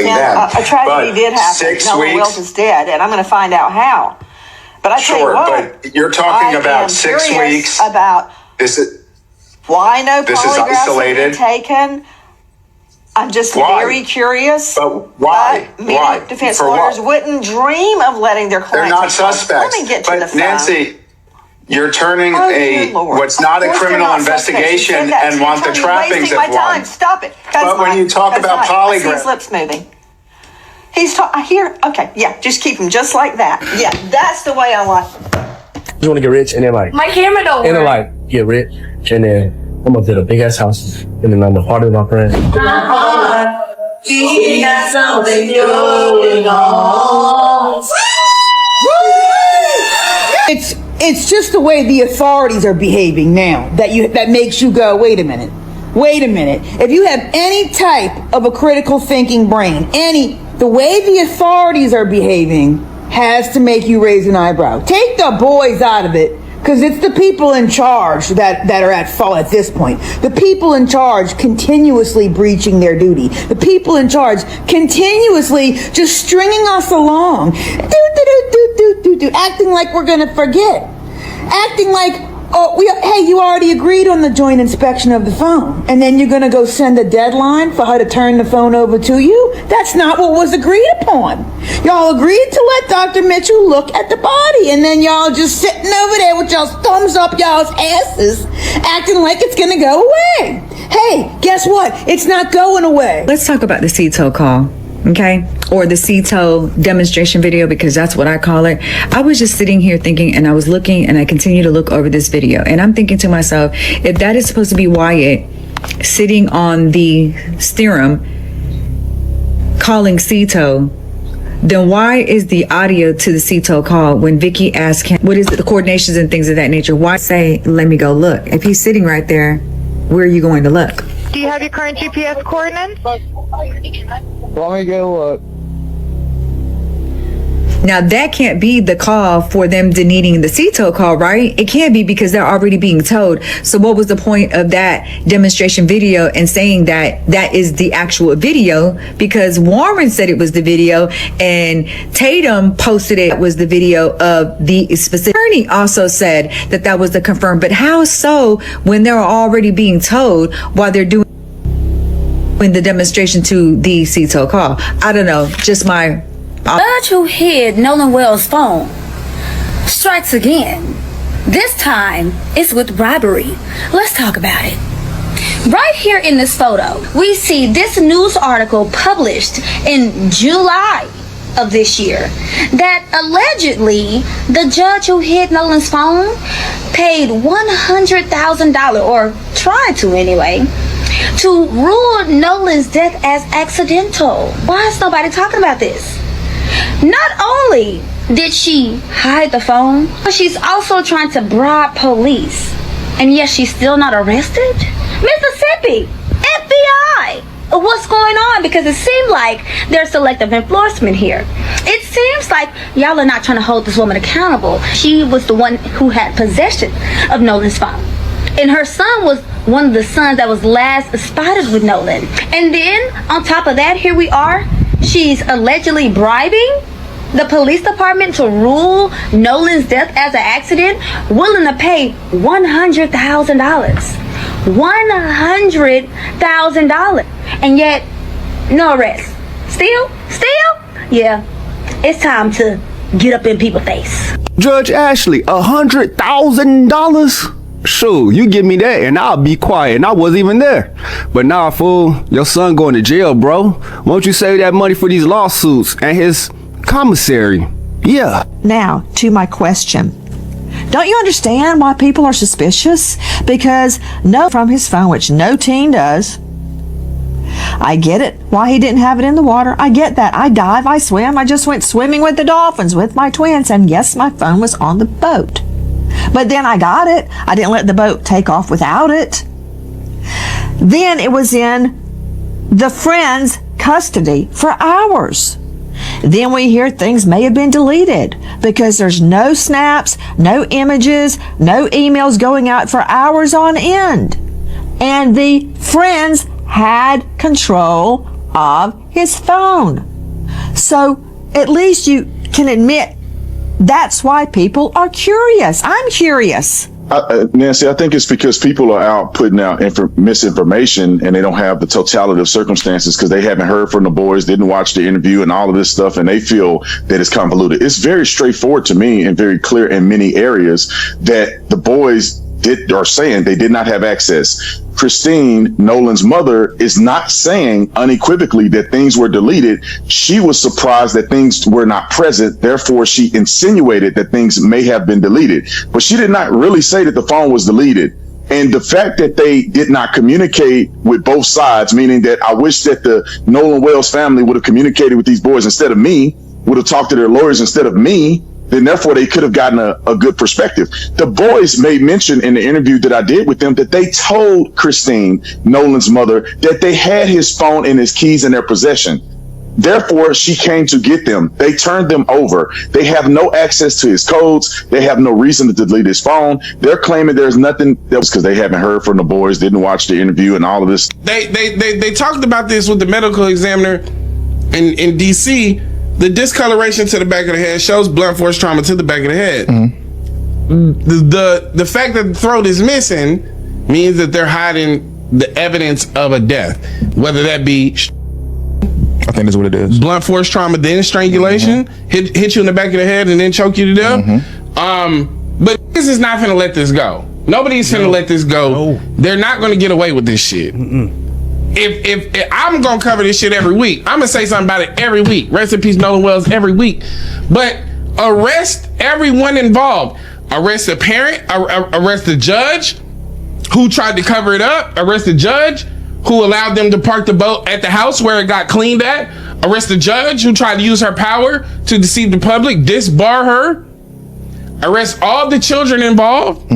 then. A tragedy did happen. 6 Nolan weeks. Wells is dead, and I'm going to find out how. But I tell you what, but you're talking about 6 weeks. About why no polygraphs have been taken. I'm just very curious. But why? Why? Defense lawyers wouldn't dream of letting their clients. They're not suspects. Let me get to the phone. Nancy, you're turning what's not a criminal investigation and want the trappings of one. Stop it. But when you talk about polygraph, his lips moving. I hear. Okay, yeah, just keep him just like that. Yeah, that's the way I like it. You want to get rich and then my camera don't work. And then get rich and then I'm gonna build a big ass house and then I'm the heart of my friend. He got something going on. It's just the way the authorities are behaving now that makes you go, wait a minute. If you have any type of a critical thinking brain, the way the authorities are behaving has to make you raise an eyebrow. Take the boys out of it, because it's the people in charge that are at fault at this point. The people in charge continuously breaching their duty. The people in charge continuously just stringing us along. Acting like we're going to forget. Acting like, hey, you already agreed on the joint inspection of the phone. And then you're going to go send a deadline for her to turn the phone over to you? That's not what was agreed upon. Y'all agreed to let Dr. Mitchell look at the body. And then y'all just sitting over there with y'all's thumbs up y'all's asses, acting like it's going to go away. Hey, guess what? It's not going away. Let's talk about the CTO call. Okay, or the CTO demonstration video, because that's what I call it. I was just sitting here thinking, and I was looking, and I continue to look over this video, and I'm thinking to myself, if that is supposed to be Wyatt sitting on the steering calling CTO, then why is the audio to the CTO call when Vicky asked him, what is it, the coordinations and things of that nature? Why say, let me go look? If he's sitting right there, where are you going to look? Do you have your current GPS coordinates? Let me go look. Now that can't be the call for them deleting the CTO call, right? It can't be, because they're already being told. So what was the point of that demonstration video and saying that that is the actual video? Because Warren said it was the video and Tatum posted it was the video of the specific. Attorney also said that that was the confirmed. But how so when they're already being told while they're doing the demonstration to the CTO call? I don't know, just my... Judge who hid Nolan Wells' phone strikes again. This time, it's with bribery. Let's talk about it. Right here in this photo, we see this news article published in July of this year that allegedly the judge who hid Nolan's phone paid $100,000, or tried to anyway, to rule Nolan's death as accidental. Why is nobody talking about this? Not only did she hide the phone, but she's also trying to bribe police. And yet she's still not arrested? Mississippi, FBI, what's going on? Because it seemed like there's selective enforcement here. It seems like y'all are not trying to hold this woman accountable. She was the one who had possession of Nolan's phone. And her son was one of the sons that was last spotted with Nolan. And then on top of that, here we are. She's allegedly bribing the police department to rule Nolan's death as an accident, willing to pay $100,000. $100,000. And yet, no arrest. Still? Yeah. It's time to get up in people's face. Judge Ashley, $100,000? Shoot, you give me that and I'll be quiet, and I wasn't even there. But nah, fool, your son going to jail, bro. Won't you save that money for these lawsuits and his commissary? Yeah. Now, to my question. Don't you understand why people are suspicious? Because from his phone, which no teen does. I get it, why he didn't have it in the water. I get that. I dive, I swim. I just went swimming with the dolphins with my twins. And yes, my phone was on the boat. But then I got it. I didn't let the boat take off without it. Then it was in the friend's custody for hours. Then we hear things may have been deleted because there's no snaps, no images, no emails going out for hours on end. And the friends had control of his phone. So at least you can admit that's why people are curious. I'm curious. Nancy, I think it's because people are out putting out misinformation and they don't have the totality of circumstances because they haven't heard from the boys, didn't watch the interview and all of this stuff, and they feel that it's convoluted. It's very straightforward to me and very clear in many areas that the boys are saying they did not have access. Christine, Nolan's mother, is not saying unequivocally that things were deleted. She was surprised that things were not present. Therefore, she insinuated that things may have been deleted. But she did not really say that the phone was deleted. And the fact that they did not communicate with both sides, meaning that I wish that the Nolan Wells family would have communicated with these boys instead of me, would have talked to their lawyers instead of me, then therefore they could have gotten a good perspective. The boys made mention in the interview that I did with them that they told Christine, Nolan's mother, that they had his phone and his keys in their possession. Therefore, she came to get them. They turned them over. They have no access to his codes. They have no reason to delete his phone. They're claiming there's nothing that was because they haven't heard from the boys, didn't watch the interview and all of this. They talked about this with the medical examiner in DC. The discoloration to the back of the head shows blunt force trauma to the back of the head. The fact that the throat is missing means that they're hiding the evidence of a death, whether that be I think that's what it is. Blunt force trauma, then strangulation, hit you in the back of the head and then choke you to death. But this is not finna let this go. Nobody's finna let this go. They're not gonna get away with this shit. If I'm gonna cover this shit every week, I'm gonna say something about it every week. Rest in peace, Nolan Wells, every week. But arrest everyone involved. Arrest the parent, arrest the judge who tried to cover it up, arrest the judge who allowed them to park the boat at the house where it got cleaned at, arrest the judge who tried to use her power to deceive the public, disbar her, arrest all the children involved.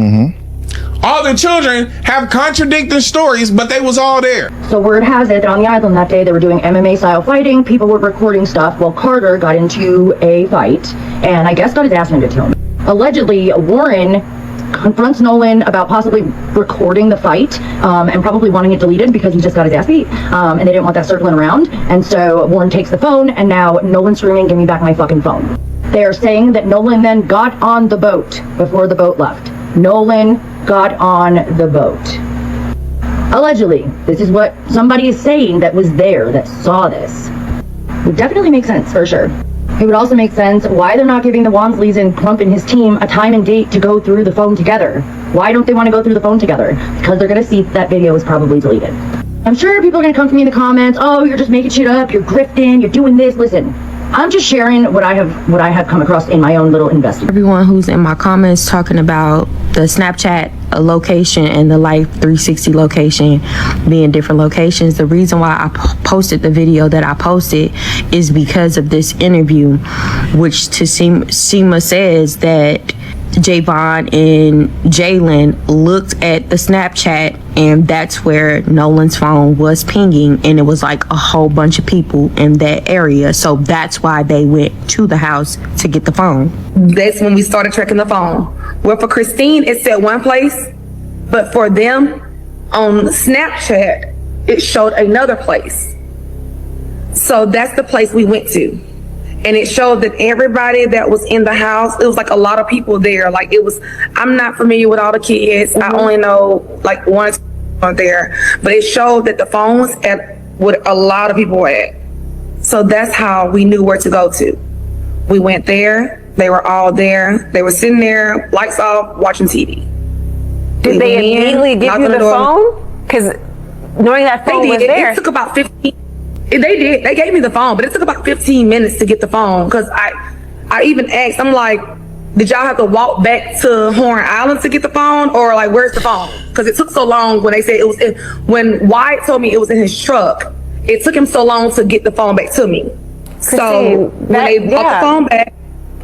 All the children have contradicting stories, but they was all there. So word has it that on the island that day they were doing MMA style fighting, people were recording stuff. Well, Carter got into a fight and I guess got his ass handed to him. Allegedly, Warren confronts Nolan about possibly recording the fight and probably wanting it deleted because he just got his ass beat and they didn't want that circling around. And so Warren takes the phone and now Nolan's screaming, "Give me back my fucking phone." They're saying that Nolan then got on the boat before the boat left. Nolan got on the boat. Allegedly, this is what somebody is saying that was there, that saw this. It would definitely make sense, for sure. It would also make sense why they're not giving the Wansleys and Crump and his team a time and date to go through the phone together. Why don't they want to go through the phone together? Because they're going to see that video is probably deleted. I'm sure people are going to come to me in the comments, "Oh, you're just making shit up, you're grifting, you're doing this." Listen, I'm just sharing what I have come across in my own little investigation. Everyone who's in my comments talking about the Snapchat location and the Life 360 location being different locations, the reason why I posted the video that I posted is because of this interview, which to Seema says that Javon and Jalen looked at the Snapchat and that's where Nolan's phone was pinging and it was like a whole bunch of people in that area. So that's why they went to the house to get the phone. That's when we started tracking the phone. Well, for Christine, it said one place, but for them on Snapchat, it showed another place. So that's the place we went to. And it showed that everybody that was in the house, it was like a lot of people there. Like it was, I'm not familiar with all the kids. I only know like one or two there. But it showed that the phone was at what a lot of people were at. So that's how we knew where to go to. We went there. They were all there. They were sitting there, lights off, watching TV. Did they immediately give you the phone? Because knowing that phone was there. It took about 15. They did. They gave me the phone, but it took about 15 minutes to get the phone. Because I even asked, I'm like, did y'all have to walk back to Horn Island to get the phone? Or like, where's the phone? Because it took so long when they said it was in, when Wyatt told me it was in his truck, it took him so long to get the phone back to me. Christine, so when they brought the phone back.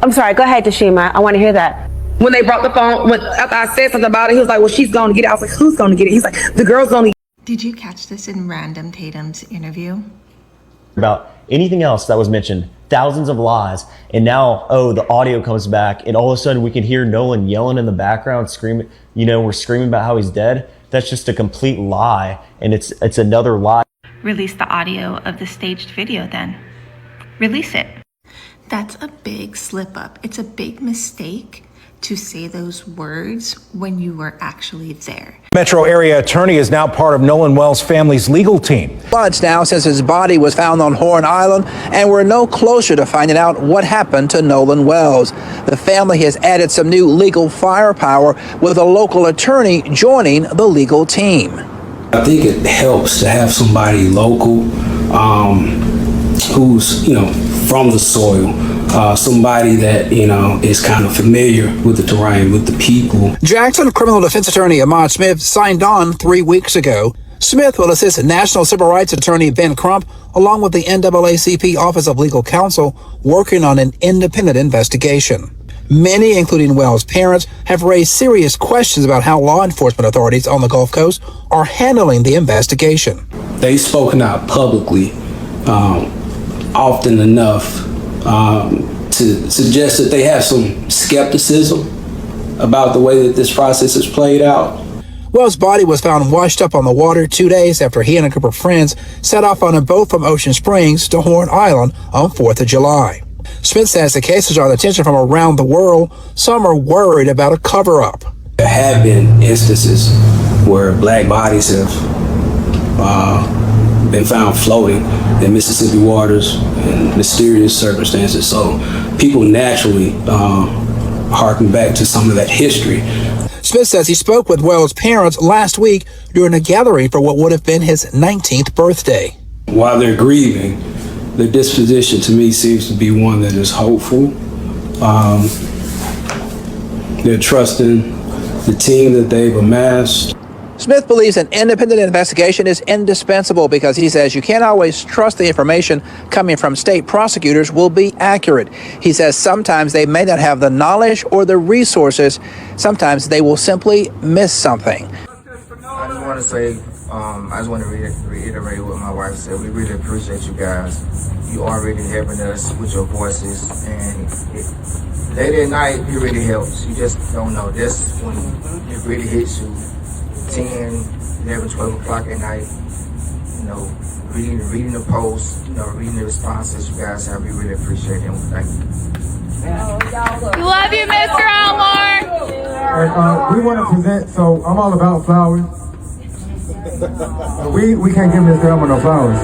I'm sorry, go ahead, Tashima. I want to hear that. When they brought the phone, after I said something about it, he was like, well, she's going to get it. I was like, who's going to get it? He's like, the girl's going to. Did you catch this in Random Tatum's interview? About anything else that was mentioned, thousands of lies, and now, oh, the audio comes back, and all of a sudden we can hear Nolan yelling in the background, screaming, we're screaming about how he's dead. That's just a complete lie, and it's another lie. release the audio of the staged video then. Release it. That's a big slip up. It's a big mistake to say those words when you were actually there. Metro area attorney is now part of Nolan Wells' family's legal team. Months now since his body was found on Horn Island, and we're no closer to finding out what happened to Nolan Wells. The family has added some new legal firepower with a local attorney joining the legal team. I think it helps to have somebody local who's, from the soil, somebody that, is kind of familiar with the terrain, with the people. Jackson criminal defense attorney Ahmad Smith signed on 3 weeks ago. Smith will assist National Civil Rights Attorney Ben Crump, along with the NAACP Office of Legal Counsel, working on an independent investigation. Many, including Wells' parents, have raised serious questions about how law enforcement authorities on the Gulf Coast are handling the investigation. They've spoken out publicly often enough to suggest that they have some skepticism about the way that this process has played out. Wells' body was found washed up on the water 2 days after he and a group of friends set off on a boat from Ocean Springs to Horn Island on 4th of July. Smith says the cases are the attention from around the world. Some are worried about a cover-up. There have been instances where black bodies have been found floating in Mississippi waters in mysterious circumstances. So people naturally harken back to some of that history. Smith says he spoke with Wells' parents last week during a gathering for what would have been his 19th birthday. While they're grieving, their disposition to me seems to be one that is hopeful. They're trusting the team that they've amassed. Smith believes an independent investigation is indispensable because he says you can't always trust the information coming from state prosecutors will be accurate. He says sometimes they may not have the knowledge or the resources. Sometimes they will simply miss something. I just want to say, I just want to reiterate what my wife said. We really appreciate you guys. You are really helping us with your voices, and late at night, it really helps. You just don't know. That's when it really hits you. 10, 11, 12 o'clock at night, reading the posts, reading the responses you guys have. We really appreciate it. Thank you. We love you, Mr. Elmore. We want to present, so I'm all about flowers. We can't give Mr. Elmore no flowers.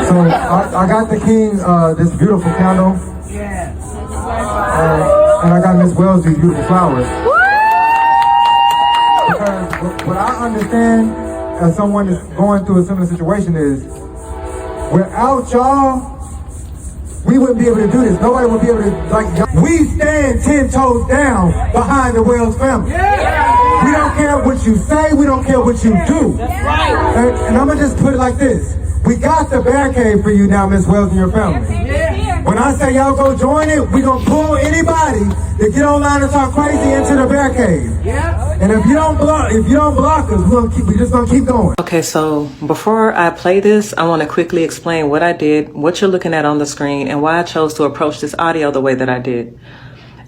So I got the king this beautiful candle. And I got Miss Wells these beautiful flowers. Because what I understand as someone that's going through a similar situation is, without y'all, we wouldn't be able to do this. Nobody would be able to, we stand 10 toes down behind the Wells family. We don't care what you say, we don't care what you do. And I'm gonna just put it like this. We got the barricade for you now, Miss Wells and your family. When I say y'all go join it, we gonna pull anybody that get online and talk crazy into the barricade. And if you don't block us, we just gonna keep going. Okay, so before I play this, I want to quickly explain what I did, what you're looking at on the screen, and why I chose to approach this audio the way that I did.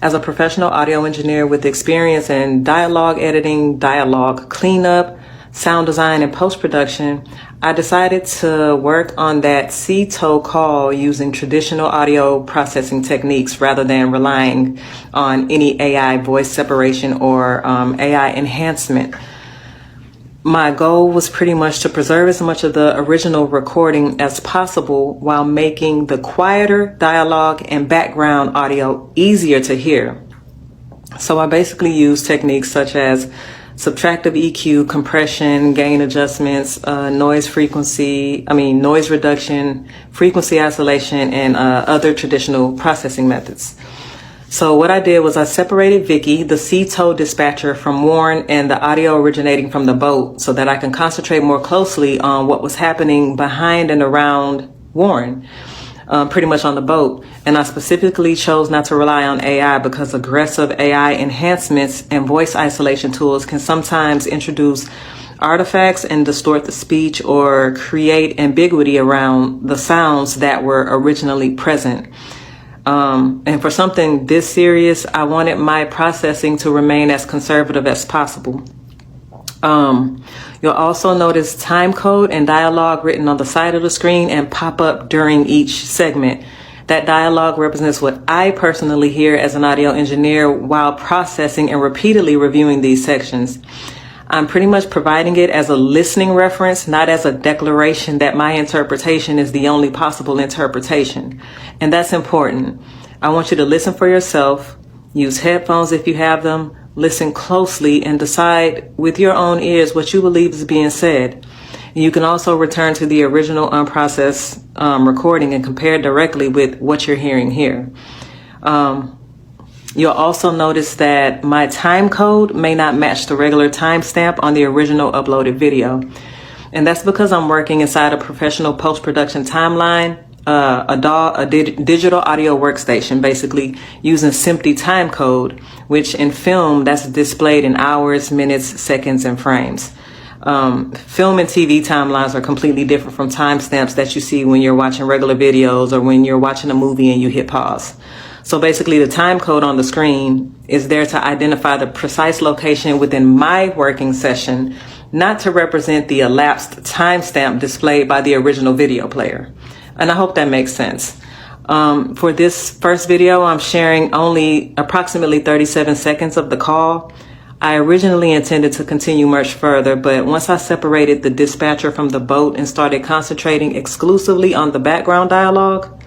As a professional audio engineer with experience in dialogue editing, dialogue cleanup, sound design, and post-production, I decided to work on that CTO call using traditional audio processing techniques rather than relying on any AI voice separation or AI enhancement. My goal was pretty much to preserve as much of the original recording as possible while making the quieter dialogue and background audio easier to hear. So I basically used techniques such as subtractive EQ, compression, gain adjustments, noise reduction, frequency isolation, and other traditional processing methods. So what I did was I separated Vicky, the CTO dispatcher, from Warren and the audio originating from the boat so that I can concentrate more closely on what was happening behind and around Warren, pretty much on the boat. And I specifically chose not to rely on AI because aggressive AI enhancements and voice isolation tools can sometimes introduce artifacts and distort the speech or create ambiguity around the sounds that were originally present. And for something this serious, I wanted my processing to remain as conservative as possible. You'll also notice time code and dialogue written on the side of the screen and pop up during each segment. That dialogue represents what I personally hear as an audio engineer while processing and repeatedly reviewing these sections. I'm pretty much providing it as a listening reference, not as a declaration that my interpretation is the only possible interpretation. And that's important. I want you to listen for yourself, use headphones if you have them, listen closely, and decide with your own ears what you believe is being said. You can also return to the original unprocessed recording and compare directly with what you're hearing here. You'll also notice that my time code may not match the regular timestamp on the original uploaded video. And that's because I'm working inside a professional post-production timeline, a digital audio workstation, basically using SMPTE time code, which in film, that's displayed in hours, minutes, seconds, and frames. Film and TV timelines are completely different from timestamps that you see when you're watching regular videos or when you're watching a movie and you hit pause. So basically the time code on the screen is there to identify the precise location within my working session, not to represent the elapsed timestamp displayed by the original video player. And I hope that makes sense. For this first video, I'm sharing only approximately 37 seconds of the call. I originally intended to continue much further, but once I separated the dispatcher from the boat and started concentrating exclusively on the background dialogue,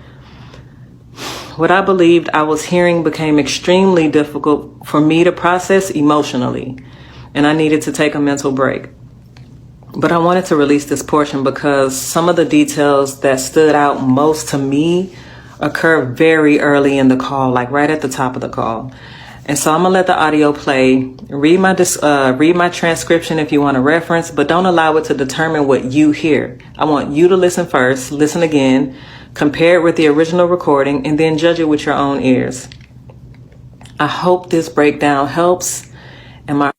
what I believed I was hearing became extremely difficult for me to process emotionally, and I needed to take a mental break. But I wanted to release this portion because some of the details that stood out most to me occur very early in the call, like right at the top of the call. And so I'm gonna let the audio play. Read my transcription if you want to reference, but don't allow it to determine what you hear. I want you to listen first, listen again, compare it with the original recording, and then judge it with your own ears. I hope this breakdown helps. And my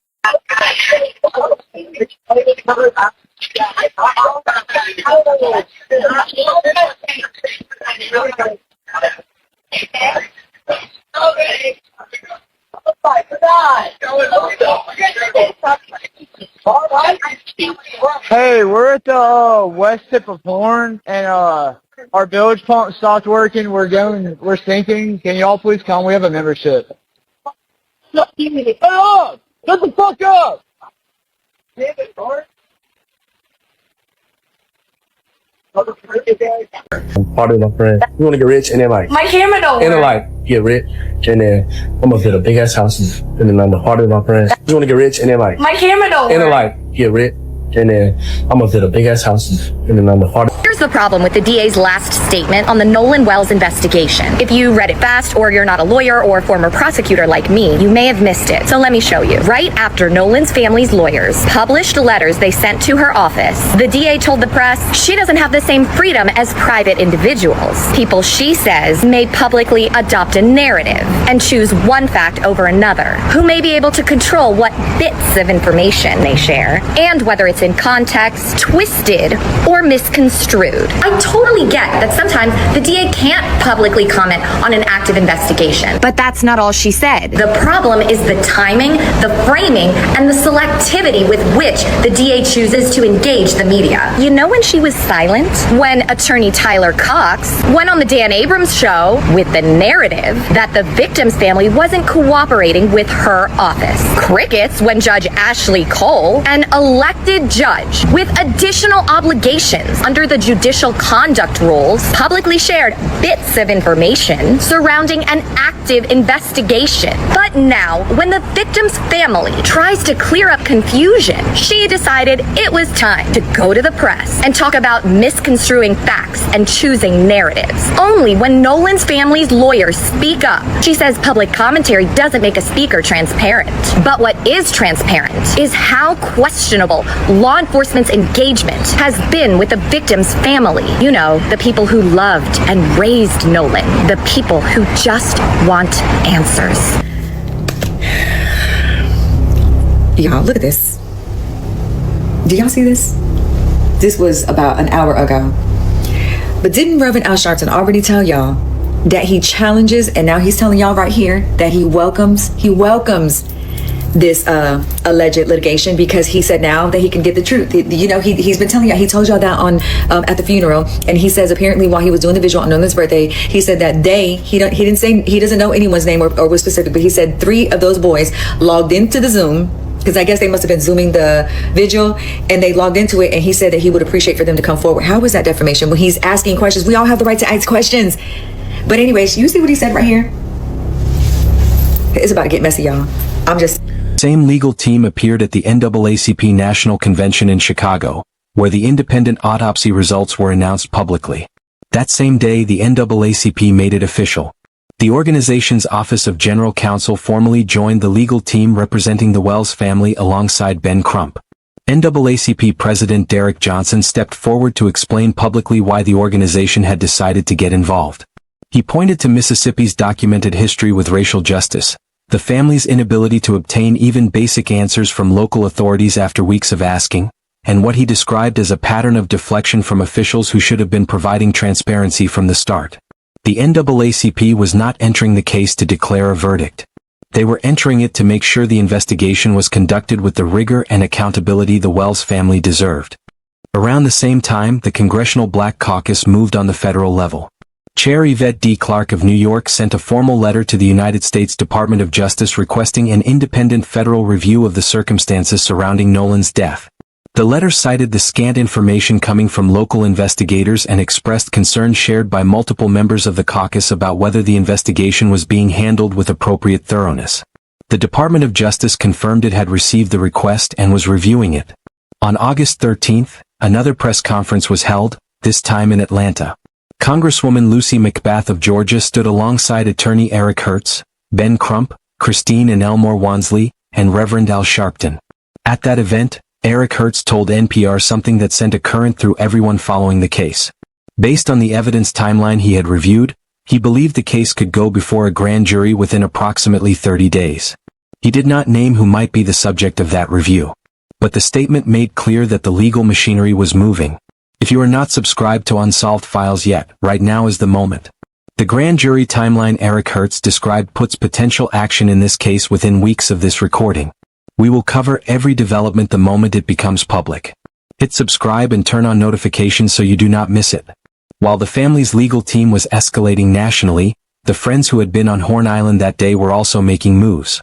Hey, we're at the west tip of Horn, and our village pump stopped working. We're sinking. Can y'all please come? We have a membership. Shut up! Shut the fuck up! Part of my friend. You want to get rich and then like My camera don't and then work. like get rich and then I'm gonna build a big ass house and then I'm the part of my friend. You want to get rich and then like My camera don't and then work. like get rich and then I'm gonna build a big ass house and then I'm the part. Here's the problem with the DA's last statement on the Nolan Wells investigation. If you read it fast, or you're not a lawyer or former prosecutor like me, you may have missed it. So let me show you. Right after Nolan's family's lawyers published letters they sent to her office, the DA told the press she doesn't have the same freedom as private individuals. People, she says, may publicly adopt a narrative and choose one fact over another, who may be able to control what bits of information they share, and whether it's in context, twisted, or misconstrued. I totally get that sometimes the DA can't publicly comment on an active investigation. But that's not all she said. The problem is the timing, the framing, and the selectivity with which the DA chooses to engage the media. You know when she was silent? When attorney Tyler Cox went on the Dan Abrams show with the narrative that the victim's family wasn't cooperating with her office. Crickets when Judge Ashley Cole, an elected judge with additional obligations under the judicial conduct rules, publicly shared bits of information surrounding an active investigation. But now, when the victim's family tries to clear up confusion, she decided it was time to go to the press and talk about misconstruing facts and choosing narratives. Only when Nolan's family's lawyers speak up. She says public commentary doesn't make a speaker transparent. But what is transparent is how questionable law enforcement's engagement has been with the victim's family. You know, the people who loved and raised Nolan. The people who just want answers. Y'all, look at this. Do y'all see this? This was about an hour ago. But didn't Reverend Al Sharpton already tell y'all that he challenges, and now he's telling y'all right here that he welcomes this alleged litigation, because he said now that he can get the truth. You know, he's been telling you, he told y'all that on at the funeral, and he says apparently while he was doing the visual on Nolan's birthday, he said that he didn't say, he doesn't know anyone's name or was specific, but he said 3 of those boys logged into the Zoom, because I guess they must have been Zooming the vigil, and they logged into it, and he said that he would appreciate for them to come forward. How is that defamation when he's asking questions? We all have the right to ask questions. But anyways, you see what he said right here? It's about to get messy, y'all. Same legal team appeared at the NAACP National Convention in Chicago, where the independent autopsy results were announced publicly. That same day, the NAACP made it official. The organization's Office of General Counsel formally joined the legal team representing the Wells family alongside Ben Crump. NAACP President Derek Johnson stepped forward to explain publicly why the organization had decided to get involved. He pointed to Mississippi's documented history with racial justice, the family's inability to obtain even basic answers from local authorities after weeks of asking, and what he described as a pattern of deflection from officials who should have been providing transparency from the start. The NAACP was not entering the case to declare a verdict. They were entering it to make sure the investigation was conducted with the rigor and accountability the Wells family deserved. Around the same time, the Congressional Black Caucus moved on the federal level. Chair Yvette D. Clarke of New York sent a formal letter to the United States Department of Justice requesting an independent federal review of the circumstances surrounding Nolan's death. The letter cited the scant information coming from local investigators and expressed concern shared by multiple members of the caucus about whether the investigation was being handled with appropriate thoroughness. The Department of Justice confirmed it had received the request and was reviewing it. On August 13th, another press conference was held, this time in Atlanta. Congresswoman Lucy McBath of Georgia stood alongside attorney Eric Hertz, Ben Crump, Christine and Elmore Wansley, and Reverend Al Sharpton. At that event, Eric Hertz told NPR something that sent a current through everyone following the case. Based on the evidence timeline he had reviewed, he believed the case could go before a grand jury within approximately 30 days. He did not name who might be the subject of that review. But the statement made clear that the legal machinery was moving. If you are not subscribed to Unsolved Files yet, right now is the moment. The grand jury timeline Eric Hertz described puts potential action in this case within weeks of this recording. We will cover every development the moment it becomes public. Hit subscribe and turn on notifications so you do not miss it. While the family's legal team was escalating nationally, the friends who had been on Horn Island that day were also making moves.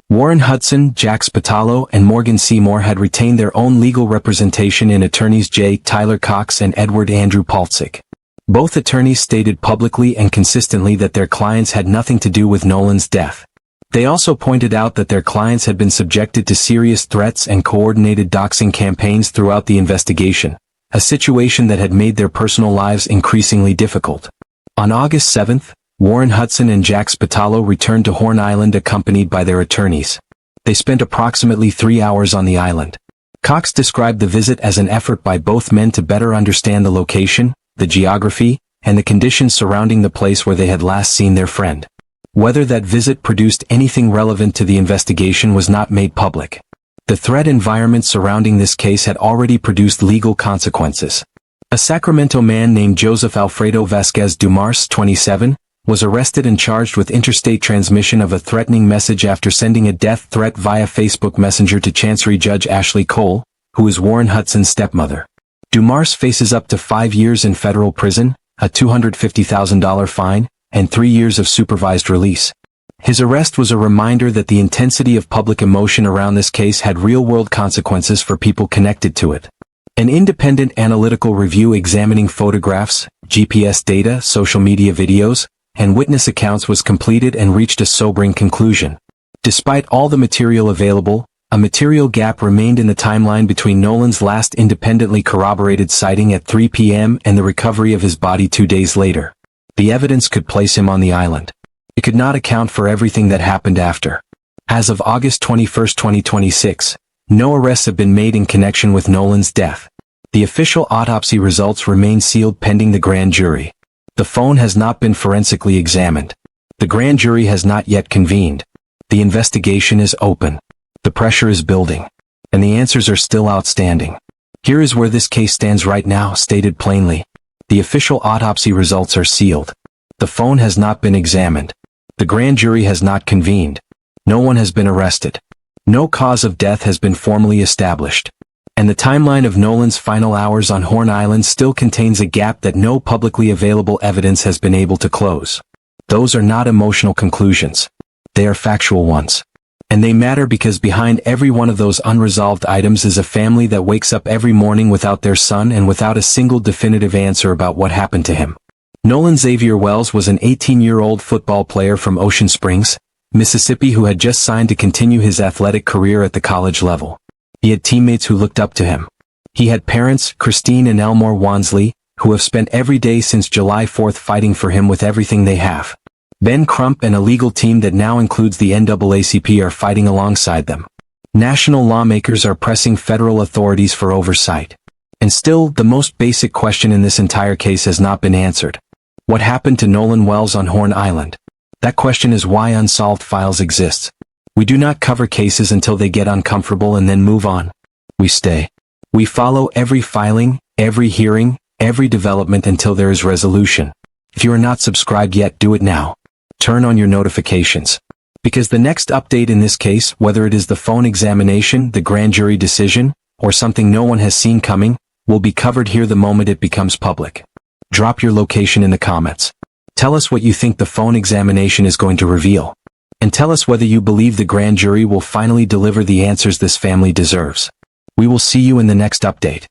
Warren Hudson, Jack Spatalo, and Morgan Seymour had retained their own legal representation in attorneys J. Tyler Cox and Edward Andrew Paltzik. Both attorneys stated publicly and consistently that their clients had nothing to do with Nolan's death. They also pointed out that their clients had been subjected to serious threats and coordinated doxing campaigns throughout the investigation, a situation that had made their personal lives increasingly difficult. On August 7th, Warren Hudson and Jack Spatalo returned to Horn Island accompanied by their attorneys. They spent approximately 3 hours on the island. Cox described the visit as an effort by both men to better understand the location, the geography, and the conditions surrounding the place where they had last seen their friend. Whether that visit produced anything relevant to the investigation was not made public. The threat environment surrounding this case had already produced legal consequences. A Sacramento man named Joseph Alfredo Vasquez Dumars, 27, was arrested and charged with interstate transmission of a threatening message after sending a death threat via Facebook Messenger to Chancery Judge Ashley Cole, who is Warren Hudson's stepmother. Dumars faces up to 5 years in federal prison, a $250,000 fine, and 3 years of supervised release. His arrest was a reminder that the intensity of public emotion around this case had real-world consequences for people connected to it. An independent analytical review examining photographs, GPS data, social media videos, and witness accounts was completed and reached a sobering conclusion. Despite all the material available, a material gap remained in the timeline between Nolan's last independently corroborated sighting at 3 p.m. and the recovery of his body 2 days later. The evidence could place him on the island. It could not account for everything that happened after. As of August 21, 2026, no arrests have been made in connection with Nolan's death. The official autopsy results remain sealed pending the grand jury. The phone has not been forensically examined. The grand jury has not yet convened. The investigation is open. The pressure is building. And the answers are still outstanding. Here is where this case stands right now, stated plainly. The official autopsy results are sealed. The phone has not been examined. The grand jury has not convened. No one has been arrested. No cause of death has been formally established. And the timeline of Nolan's final hours on Horn Island still contains a gap that no publicly available evidence has been able to close. Those are not emotional conclusions. They are factual ones. And they matter because behind every one of those unresolved items is a family that wakes up every morning without their son and without a single definitive answer about what happened to him. Nolan Xavier Wells was an 18-year-old football player from Ocean Springs, Mississippi who had just signed to continue his athletic career at the college level. He had teammates who looked up to him. He had parents, Christine and Elmore Wansley, who have spent every day since July 4th fighting for him with everything they have. Ben Crump and a legal team that now includes the NAACP are fighting alongside them. National lawmakers are pressing federal authorities for oversight. And still, the most basic question in this entire case has not been answered. What happened to Nolan Wells on Horn Island? That question is why Unsolved Files exists. We do not cover cases until they get uncomfortable and then move on. We stay. We follow every filing, every hearing, every development until there is resolution. If you are not subscribed yet, do it now. Turn on your notifications. Because the next update in this case, whether it is the phone examination, the grand jury decision, or something no one has seen coming, will be covered here the moment it becomes public. Drop your location in the comments. Tell us what you think the phone examination is going to reveal. And tell us whether you believe the grand jury will finally deliver the answers this family deserves. We will see you in the next update.